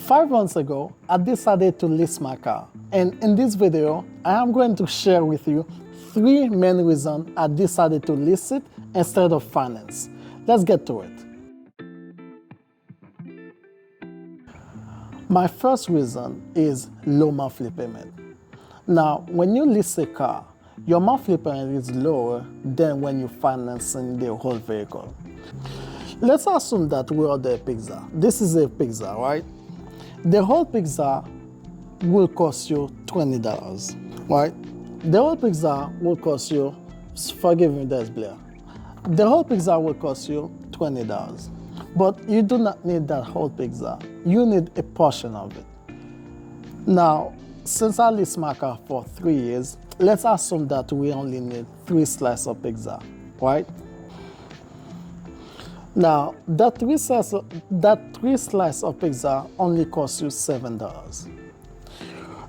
5 months ago, I decided to lease my car. And in this video, I am going to share with you 3 main reasons I decided to lease it instead of finance. Let's get to it. My first reason is low monthly payment. Now, when you lease a car, your monthly payment is lower than when you're financing the whole vehicle. Let's assume that we order a pizza. This is a pizza, right? The whole pizza will cost you $20, right? The whole pizza will cost you, forgive me, there's Blair. The whole pizza will cost you $20. But you do not need that whole pizza. You need a portion of it. Now, since I leased my car for 3 years, let's assume that we only need 3 slices of pizza, right? Now, that 3 slices of pizza only costs you $7.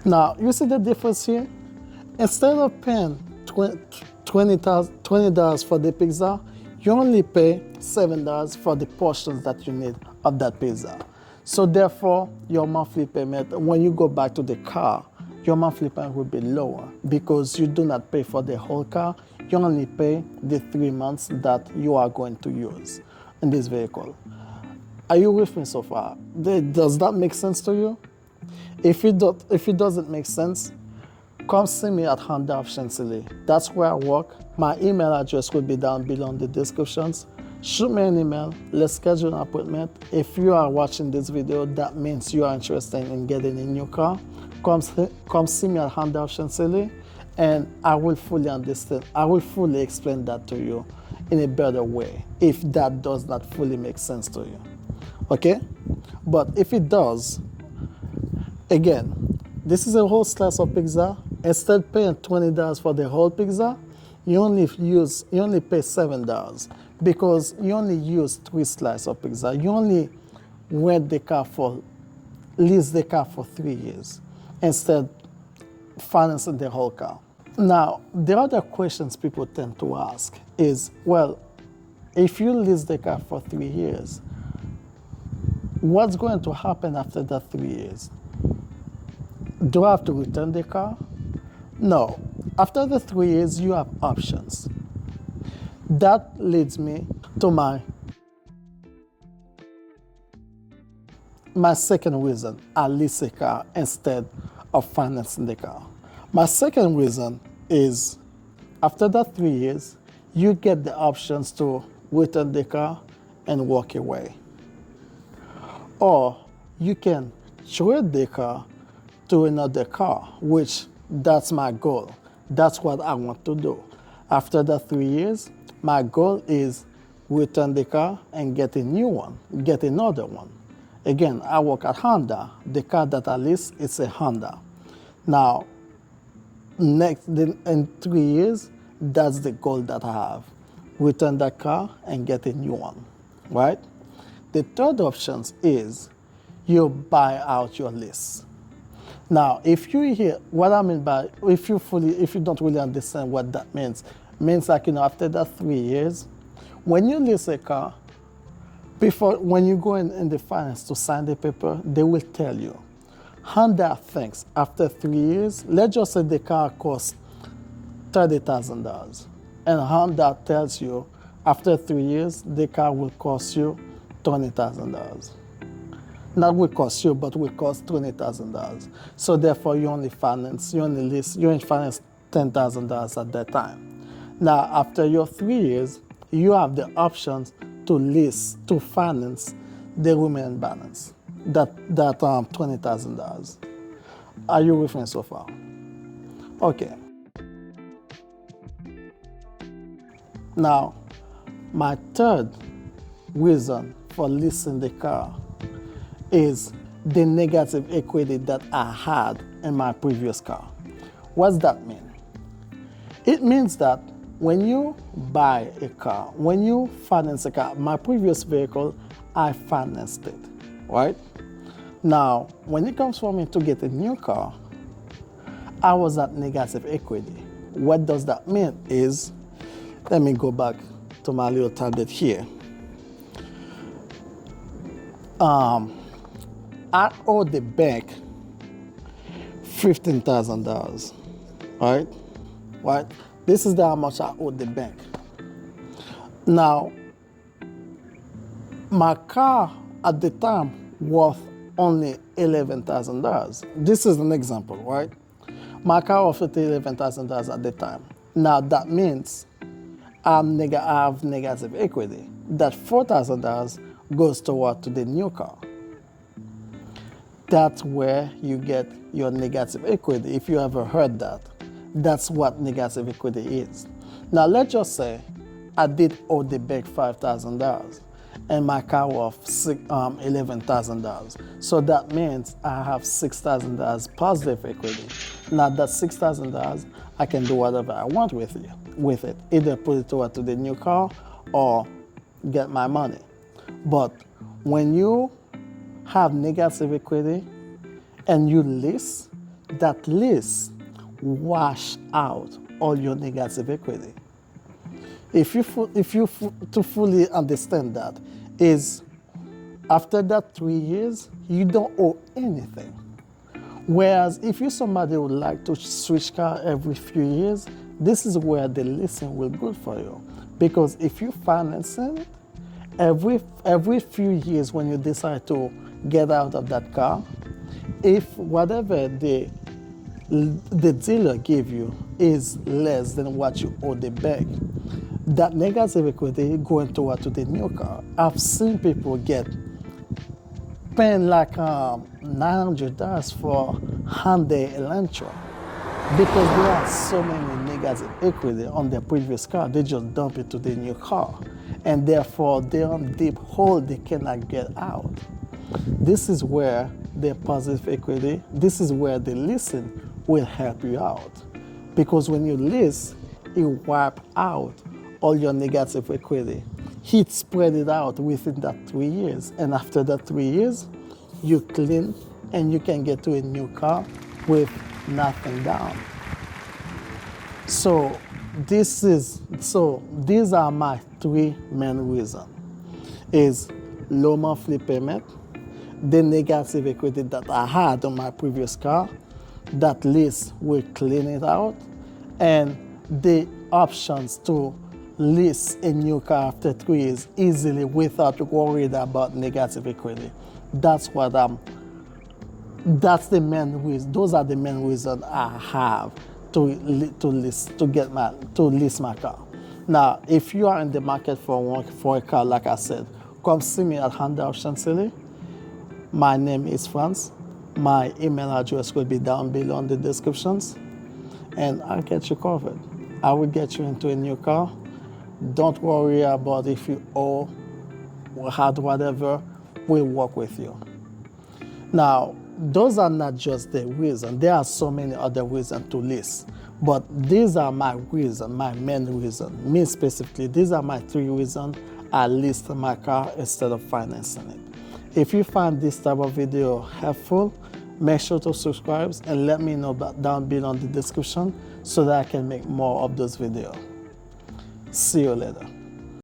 Now, you see the difference here? Instead of paying $20 for the pizza, you only pay $7 for the portions that you need of that pizza. So therefore, your monthly payment, when you go back to the car, your monthly payment will be lower because you do not pay for the whole car. You only pay the 3 months that you are going to use in this vehicle. Are you with me so far? Does that make sense to you? If it doesn't make sense, come see me at Honda of Chantilly. That's where I work. My email address will be down below in the descriptions. Shoot me an email. Let's schedule an appointment. If you are watching this video, that means you are interested in getting a new car. Come see me at Honda of Chantilly, and I will fully understand. I will fully explain that to you in a better way if that does not fully make sense to you. Okay? But if it does, again, this is a whole slice of pizza. Instead of paying $20 for the whole pizza, you only pay $7 because you only use 3 slices of pizza. You only lease the car for 3 years instead financing the whole car. Now, the other questions people tend to ask is, well, if you lease the car for 3 years, what's going to happen after that 3 years? Do I have to return the car? No. After the 3 years, you have options. That leads me to my second reason I lease a car instead of financing the car. My second reason is after that 3 years, you get the options to return the car and walk away. Or you can trade the car to another car, which that's my goal. That's what I want to do. After that 3 years, my goal is return the car and get a new one, get another one. Again, I work at Honda. The car that I lease is a Honda. Now, in 3 years, that's the goal that I have. Return that car and get a new one, right? The third option is you buy out your lease. Now, if you hear what I mean by, if you don't really understand what that means like, after that 3 years, when you lease a car, when you go in the finance to sign the paper, they will tell you, Honda thinks after 3 years, let's just say the car costs $30,000. And Honda tells you after 3 years, the car will cost you $20,000. Not will cost you, but will cost $20,000. So therefore, you only finance $10,000 at that time. Now, after your 3 years, you have the options to finance the remaining balance, that $20,000. Are you with me so far? Okay. Now, my third reason for leasing the car is the negative equity that I had in my previous car. What's that mean? It means that when you buy a car, when you finance a car, my previous vehicle, I financed it, right? Now, when it comes for me to get a new car, I was at negative equity. What does that mean is, let me go back to my little tablet here. I owe the bank $15,000, right? This is how much I owe the bank. Now, my car at the time worth only $11,000. This is an example, right? My car was worth $11,000 at the time. Now that means I have negative equity. That $4,000 goes toward to the new car. That's where you get your negative equity. If you ever heard that, that's what negative equity is. Now let's just say I did owe the bank $5,000 and my car worth $11,000. So that means I have $6,000 positive equity. Now that $6,000, I can do whatever I want with it. Either put it toward to the new car or get my money. But when you have negative equity and you lease, that lease wash out all your negative equity. If you to fully understand that is after that 3 years, you don't owe anything. Whereas if you're somebody who would like to switch car every few years, this is where the leasing will be good for you. Because if you finance it, every few years when you decide to get out of that car, if whatever the dealer gave you is less than what you owe the bank, that negative equity going toward to the new car. I've seen people paying like $900 for Hyundai Elantra because there are so many negative equity on their previous car. They just dump it to the new car, and therefore they're on deep hole they cannot get out. This is where the positive equity, this is where the leasing will help you out. Because when you lease, you wipe out all your negative equity. He'd spread it out within that 3 years. And after that 3 years, you clean and you can get to a new car with nothing down. So these are my 3 main reasons. Is low monthly payment, the negative equity that I had on my previous car, that lease will clean it out, and the options to lease a new car after 3 years easily without worrying about negative equity. That's the main reason. Those are the main reasons I have to lease my car. Now, if you are in the market for a car, like I said, come see me at Honda of Chantilly. My name is Franz. My email address will be down below in the descriptions, and I'll get you covered. I will get you into a new car. Don't worry about if you owe or had whatever, we'll work with you. Now, those are not just the reasons. There are so many other reasons to lease. But these are my reasons, my main reasons. Me specifically, these are my 3 reasons I leased my car instead of financing it. If you find this type of video helpful, make sure to subscribe and let me know down below in the description so that I can make more of those videos. See you later.